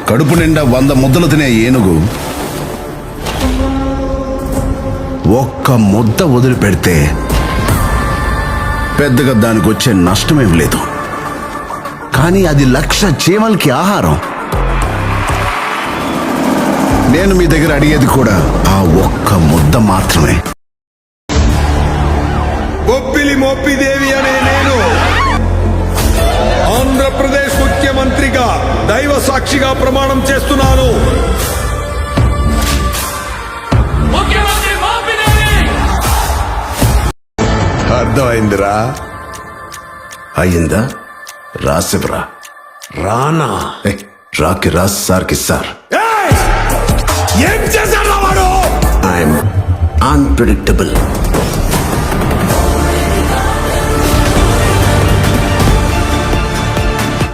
కడుపు నిండా 100 ముద్దలు తినే ఏనుగు ఒక్క ముద్ద వదిలిపెడితే పెద్దగా దానికి వచ్చే నష్టమేం లేదు. కానీ అది 1,00,000 చీమలకి ఆహారం. నేను మీ దగ్గర అడిగేది కూడా ఆ ఒక్క ముద్ద మాత్రమే. బొబ్బిలి మోపిదేవి అనే నేను ఆంధ్రప్రదేశ్ ముఖ్యమంత్రిగా దైవ సాక్షిగా ప్రమాణం చేస్తున్నాను. అర్థమైందిరా? అయ్యిందా? రాసివరా. రానా? రాకి రాస్ సార్కి సార్. ఏం చేశాడు వాడు? I'm unpredictable.